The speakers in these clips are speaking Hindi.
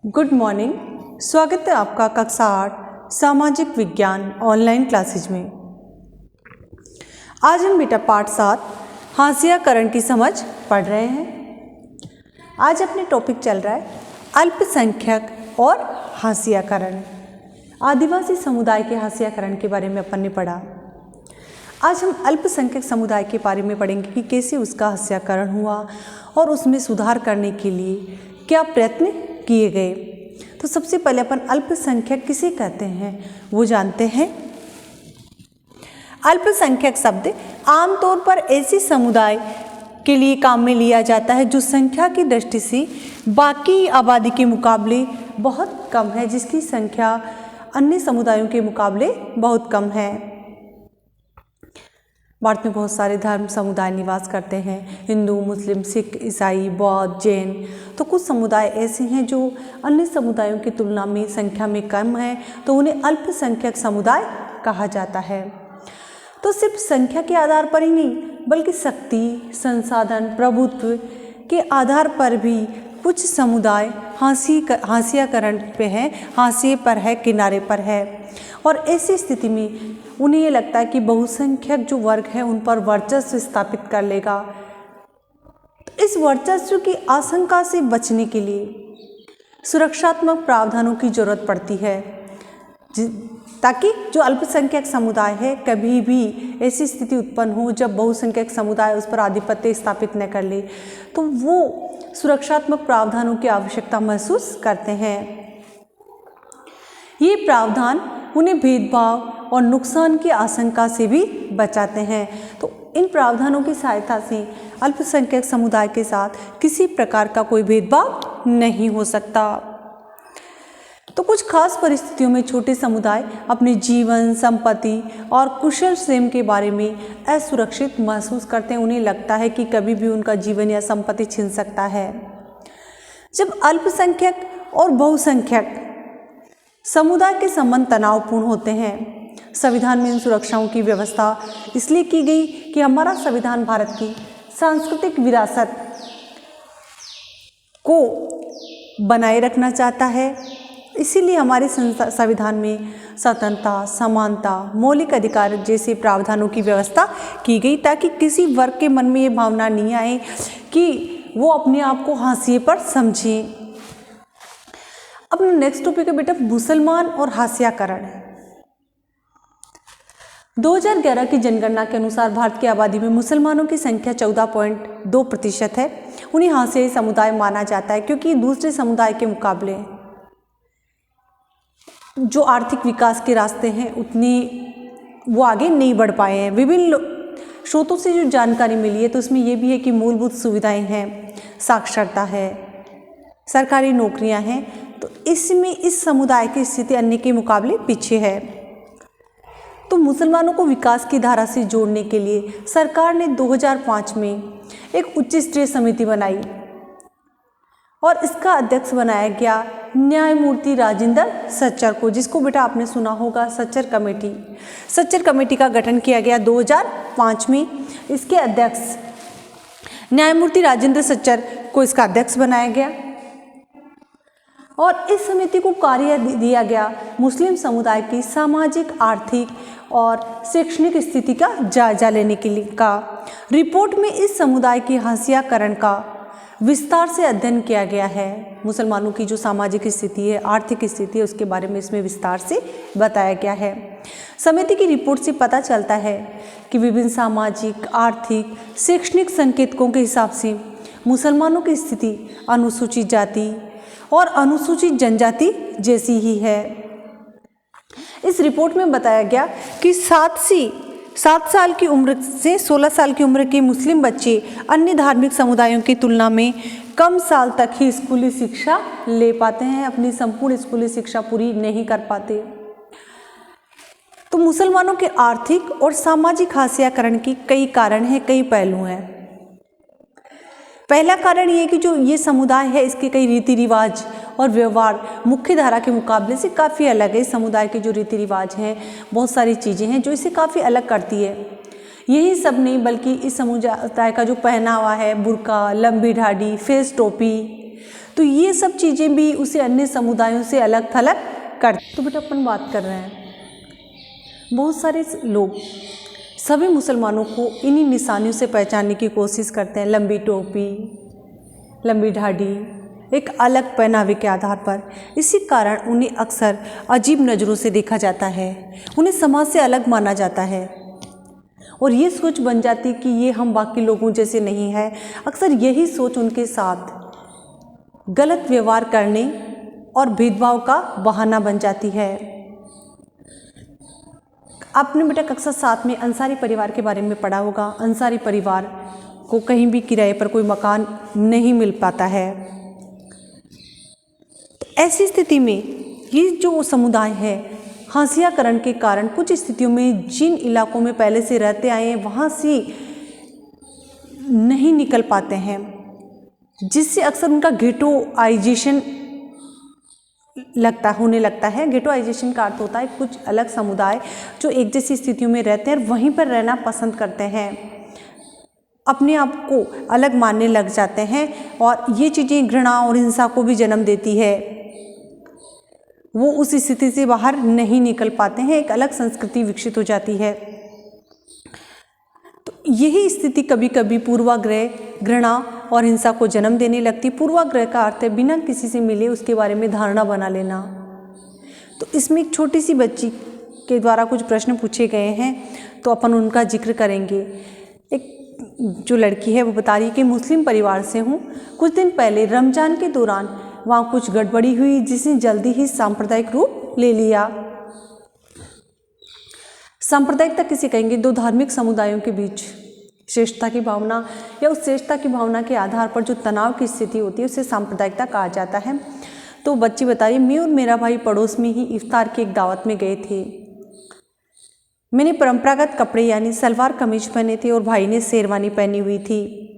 Good morning. स्वागत है आपका कक्षा 8 सामाजिक विज्ञान ऑनलाइन क्लासेज में। आज हम बेटा पाठ 7 हाशियाकरण की समझ पढ़ रहे हैं। आज अपने टॉपिक चल रहा है अल्पसंख्यक और हाशियाकरण। आदिवासी समुदाय के हाशियाकरण के बारे में अपन ने पढ़ा। आज हम अल्पसंख्यक समुदाय के बारे में पढ़ेंगे कि कैसे उसका हाशियाकरण हुआ और उसमें सुधार करने के लिए क्या प्रयत्न किए गए। तो सबसे पहले अपन अल्पसंख्यक किसे कहते हैं वो जानते हैं। अल्पसंख्यक शब्द आमतौर पर ऐसे समुदाय के लिए काम में लिया जाता है जो संख्या की दृष्टि से बाकी आबादी के मुकाबले बहुत कम है, जिसकी संख्या अन्य समुदायों के मुकाबले बहुत कम है। भारत में बहुत सारे धर्म समुदाय निवास करते हैं, हिंदू, मुस्लिम, सिख, ईसाई, बौद्ध, जैन। तो कुछ समुदाय ऐसे हैं जो अन्य समुदायों की तुलना में संख्या में कम है, तो उन्हें अल्पसंख्यक समुदाय कहा जाता है। तो सिर्फ संख्या के आधार पर ही नहीं बल्कि शक्ति, संसाधन, प्रभुत्व के आधार पर भी कुछ समुदाय हाशियाकरण पे है, हाशिए पर है, किनारे पर है। और ऐसी स्थिति में उन्हें ये लगता है कि बहुसंख्यक जो वर्ग है उन पर वर्चस्व स्थापित कर लेगा। तो इस वर्चस्व की आशंका से बचने के लिए सुरक्षात्मक प्रावधानों की जरूरत पड़ती है, ताकि जो अल्पसंख्यक समुदाय है कभी भी ऐसी स्थिति उत्पन्न हो जब बहुसंख्यक समुदाय उस पर आधिपत्य स्थापित न कर ले, तो वो सुरक्षात्मक प्रावधानों की आवश्यकता महसूस करते हैं। ये प्रावधान उन्हें भेदभाव और नुकसान की आशंका से भी बचाते हैं। तो इन प्रावधानों की सहायता से अल्पसंख्यक समुदाय के साथ किसी प्रकार का कोई भेदभाव नहीं हो सकता। तो कुछ खास परिस्थितियों में छोटे समुदाय अपने जीवन, संपत्ति और कुशल श्रम के बारे में असुरक्षित महसूस करते हैं। उन्हें लगता है कि कभी भी उनका जीवन या संपत्ति छिन सकता है। जब अल्पसंख्यक और बहुसंख्यक समुदाय के संबंध तनावपूर्ण होते हैं, संविधान में इन सुरक्षाओं की व्यवस्था इसलिए की गई कि हमारा संविधान भारत की सांस्कृतिक विरासत को बनाए रखना चाहता है। इसीलिए हमारे संविधान में स्वतंत्रता, समानता, मौलिक अधिकार जैसे प्रावधानों की व्यवस्था की गई, ताकि किसी वर्ग के मन में ये भावना नहीं आए कि वो अपने आप को हाशिए पर समझे। अब नेक्स्ट टॉपिक है बेटा मुसलमान और हाशियाकरण। 2011 की जनगणना के अनुसार भारत की आबादी में मुसलमानों की संख्या 14.2% है। उन्हें हाशियाई समुदाय माना जाता है क्योंकि दूसरे समुदाय के मुकाबले जो आर्थिक विकास के रास्ते हैं उतनी वो आगे नहीं बढ़ पाए हैं। विभिन्न स्रोतों से जो जानकारी मिली है तो उसमें ये भी है कि मूलभूत सुविधाएं हैं, साक्षरता है, सरकारी नौकरियां हैं, तो इसमें इस समुदाय की स्थिति अन्य के मुकाबले पीछे है। तो मुसलमानों को विकास की धारा से जोड़ने के लिए सरकार ने 2005 में एक उच्च स्तरीय समिति बनाई और इसका अध्यक्ष बनाया गया न्यायमूर्ति राजेंद्र सच्चर को, जिसको बेटा आपने सुना होगा सच्चर कमेटी। सच्चर कमेटी का गठन किया गया 2005 में। इसके अध्यक्ष न्यायमूर्ति राजेंद्र सच्चर को इसका अध्यक्ष बनाया गया और इस समिति को कार्य दिया गया मुस्लिम समुदाय की सामाजिक, आर्थिक और शैक्षणिक स्थिति का जायजा लेने के लिए का। रिपोर्ट में इस समुदाय की हाशियाकरण का विस्तार से अध्ययन किया गया है। मुसलमानों की जो सामाजिक स्थिति है, आर्थिक स्थिति है, उसके बारे में इसमें विस्तार से बताया गया है। समिति की रिपोर्ट से पता चलता है कि विभिन्न सामाजिक, आर्थिक, शैक्षणिक संकेतकों के हिसाब से मुसलमानों की स्थिति अनुसूचित जाति और अनुसूचित जनजाति जैसी ही है। इस रिपोर्ट में बताया गया कि 7 साल की उम्र से 16 साल की उम्र के मुस्लिम बच्चे अन्य धार्मिक समुदायों की तुलना में कम साल तक ही स्कूली शिक्षा ले पाते हैं, अपनी संपूर्ण स्कूली शिक्षा पूरी नहीं कर पाते। तो मुसलमानों के आर्थिक और सामाजिक हाशियाकरण की कई कारण हैं, कई पहलू हैं। पहला कारण ये कि जो ये समुदाय है इसके कई रीति रिवाज और व्यवहार मुख्य धारा के मुकाबले से काफ़ी अलग है। इस समुदाय के जो रीति रिवाज हैं, बहुत सारी चीज़ें हैं जो इसे काफ़ी अलग करती है। यही सब नहीं बल्कि इस समुदाय का जो पहनावा है, बुर्का, लंबी ढाडी, फेस टोपी, तो ये सब चीज़ें भी उसे अन्य समुदायों से अलग थलग कर। तो बेटा अपन बात कर रहे हैं, बहुत सारे लोग सभी मुसलमानों को इन्हीं निशानियों से पहचानने की कोशिश करते हैं। लंबी टोपी, लंबी ढाडी, एक अलग पहनावे के आधार पर। इसी कारण उन्हें अक्सर अजीब नज़रों से देखा जाता है, उन्हें समाज से अलग माना जाता है और ये सोच बन जाती है कि ये हम बाकी लोगों जैसे नहीं है। अक्सर यही सोच उनके साथ गलत व्यवहार करने और भेदभाव का बहाना बन जाती है। आपने बेटा कक्षा 7 में अंसारी परिवार के बारे में पढ़ा होगा। अंसारी परिवार को कहीं भी किराए पर कोई मकान नहीं मिल पाता है। तो ऐसी स्थिति में ये जो समुदाय है, हाशियाकरण के कारण कुछ स्थितियों में जिन इलाकों में पहले से रहते आए हैं वहाँ से नहीं निकल पाते हैं, जिससे अक्सर उनका गेटोआइजेशन होने लगता है। गेटोआइजेशन का अर्थ होता है कुछ अलग समुदाय जो एक जैसी स्थितियों में रहते हैं और वहीं पर रहना पसंद करते हैं, अपने आप को अलग मानने लग जाते हैं और ये चीज़ें घृणा और हिंसा को भी जन्म देती है। वो उस स्थिति से बाहर नहीं निकल पाते हैं, एक अलग संस्कृति विकसित हो जाती है। तो यही स्थिति कभी कभी पूर्वाग्रह, घृणा और हिंसा को जन्म देने लगती। पूर्वाग्रह का अर्थ है बिना किसी से मिले उसके बारे में धारणा बना लेना। तो इसमें एक छोटी सी बच्ची के द्वारा कुछ प्रश्न पूछे गए हैं, तो अपन उनका जिक्र करेंगे। एक जो लड़की है वो बता रही है कि मुस्लिम परिवार से हूँ, कुछ दिन पहले रमज़ान के दौरान वहाँ कुछ गड़बड़ी हुई जिसने जल्दी ही सांप्रदायिक रूप ले लिया। सांप्रदायिकता किसे कहेंगे? दो धार्मिक समुदायों के बीच श्रेष्ठता की भावना या उस श्रेष्ठता की भावना के आधार पर जो तनाव की स्थिति होती है उसे सांप्रदायिकता कहा जाता है। तो बच्ची बता रही, मैं और मेरा भाई पड़ोस में ही इफ्तार की एक दावत में गए थे। मैंने परंपरागत कपड़े यानी सलवार कमीज पहने थे और भाई ने शेरवानी पहनी हुई थी।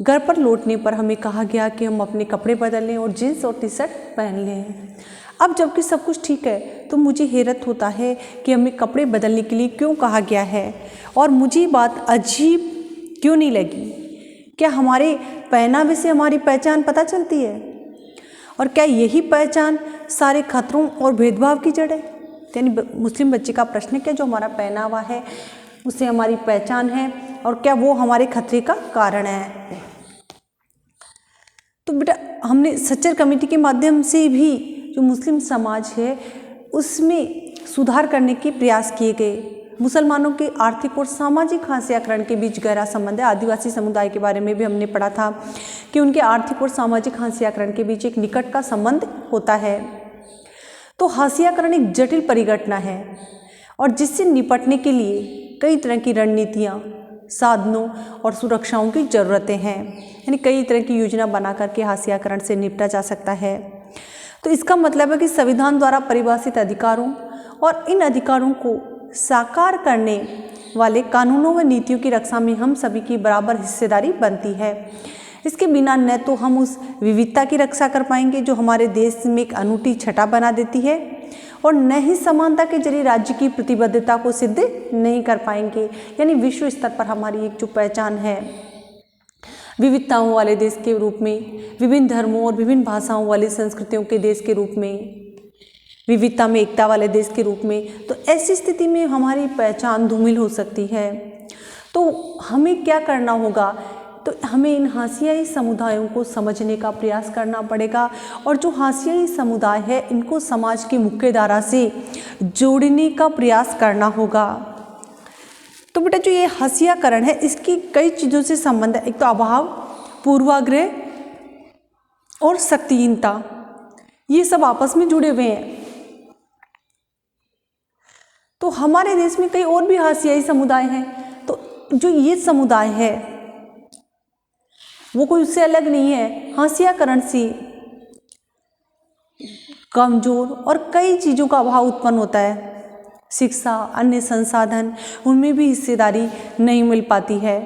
घर पर लौटने पर हमें कहा गया कि हम अपने कपड़े बदल लें और जीन्स और टी शर्ट पहन लें। अब जबकि सब कुछ ठीक है तो मुझे हैरत होता है कि हमें कपड़े बदलने के लिए क्यों कहा गया है और मुझे बात अजीब क्यों नहीं लगी। क्या हमारे पहनावे से हमारी पहचान पता चलती है? और क्या यही पहचान सारे खतरों और भेदभाव की जड़ है? यानी मुस्लिम बच्चे का प्रश्न है, क्या जो हमारा पहनावा है उससे हमारी पहचान है और क्या वो हमारे खतरे का कारण है? तो बेटा हमने सच्चर कमेटी के माध्यम से भी जो मुस्लिम समाज है उसमें सुधार करने के प्रयास किए गए। मुसलमानों के आर्थिक और सामाजिक हाशियाकरण के बीच गहरा संबंध है। आदिवासी समुदाय के बारे में भी हमने पढ़ा था कि उनके आर्थिक और सामाजिक हाशियाकरण के बीच एक निकट का संबंध होता है। तो हाशियाकरण एक जटिल परिघटना है और जिससे निपटने के लिए कई तरह की रणनीतियाँ, साधनों और सुरक्षाओं की ज़रूरतें हैं। यानी कई तरह की योजना बना करके हाशियाकरण से निपटा जा सकता है। तो इसका मतलब है कि संविधान द्वारा परिभाषित अधिकारों और इन अधिकारों को साकार करने वाले कानूनों व नीतियों की रक्षा में हम सभी की बराबर हिस्सेदारी बनती है। इसके बिना न तो हम उस विविधता की रक्षा कर पाएंगे जो हमारे देश में एक अनूठी छटा बना देती है और न ही समानता के जरिए राज्य की प्रतिबद्धता को सिद्ध नहीं कर पाएंगे। यानी विश्व स्तर पर हमारी एक जो पहचान है विविधताओं वाले देश के रूप में, विभिन्न धर्मों और विभिन्न भाषाओं वाली संस्कृतियों के देश के रूप में, विविधता में एकता वाले देश के रूप में, तो ऐसी स्थिति में हमारी पहचान धूमिल हो सकती है। तो हमें क्या करना होगा? तो हमें इन हाशियाई समुदायों को समझने का प्रयास करना पड़ेगा और जो हाशियाई समुदाय है इनको समाज की मुख्य धारा से जोड़ने का प्रयास करना होगा। तो बेटा जो ये हाशियाकरण है इसकी कई चीज़ों से संबंध है। एक तो अभाव, पूर्वाग्रह और शक्तिहीनता, ये सब आपस में जुड़े हुए हैं। तो हमारे देश में कई और भी हाशियाई समुदाय हैं। तो जो ये समुदाय है वो कोई उससे अलग नहीं है। हाशियाकरण से कमजोर और कई चीज़ों का अभाव उत्पन्न होता है। शिक्षा, अन्य संसाधन, उनमें भी हिस्सेदारी नहीं मिल पाती है।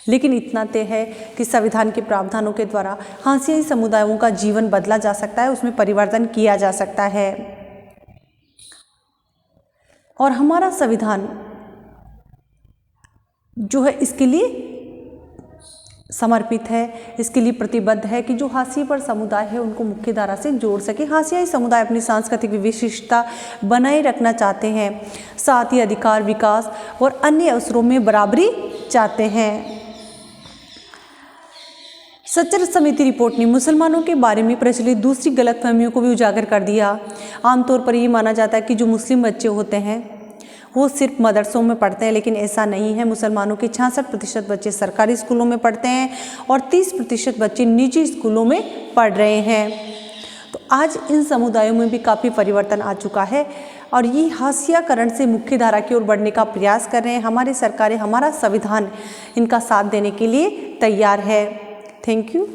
लेकिन इतना तय है कि संविधान के प्रावधानों के द्वारा हाशियाई समुदायों का जीवन बदला जा सकता है, उसमें परिवर्तन किया जा सकता है। और हमारा संविधान जो है इसके लिए समर्पित है, इसके लिए प्रतिबद्ध है कि जो हाशिए पर समुदाय है उनको मुख्य धारा से जोड़ सके। हाशियाई समुदाय अपनी सांस्कृतिक विशिष्टता बनाए रखना चाहते हैं, साथ ही अधिकार, विकास और अन्य अवसरों में बराबरी चाहते हैं। सच्चर समिति रिपोर्ट ने मुसलमानों के बारे में प्रचलित दूसरी गलतफहमियों को भी उजागर कर दिया। आमतौर पर ये माना जाता है कि जो मुस्लिम बच्चे होते हैं वो सिर्फ मदरसों में पढ़ते हैं, लेकिन ऐसा नहीं है। मुसलमानों के 66% बच्चे सरकारी स्कूलों में पढ़ते हैं और 30% बच्चे निजी स्कूलों में पढ़ रहे हैं। तो आज इन समुदायों में भी काफ़ी परिवर्तन आ चुका है और ये हाशियाकरण से मुख्य धारा की ओर बढ़ने का प्रयास कर रहे हैं। हमारी सरकारें, हमारा संविधान इनका साथ देने के लिए तैयार है। Thank you.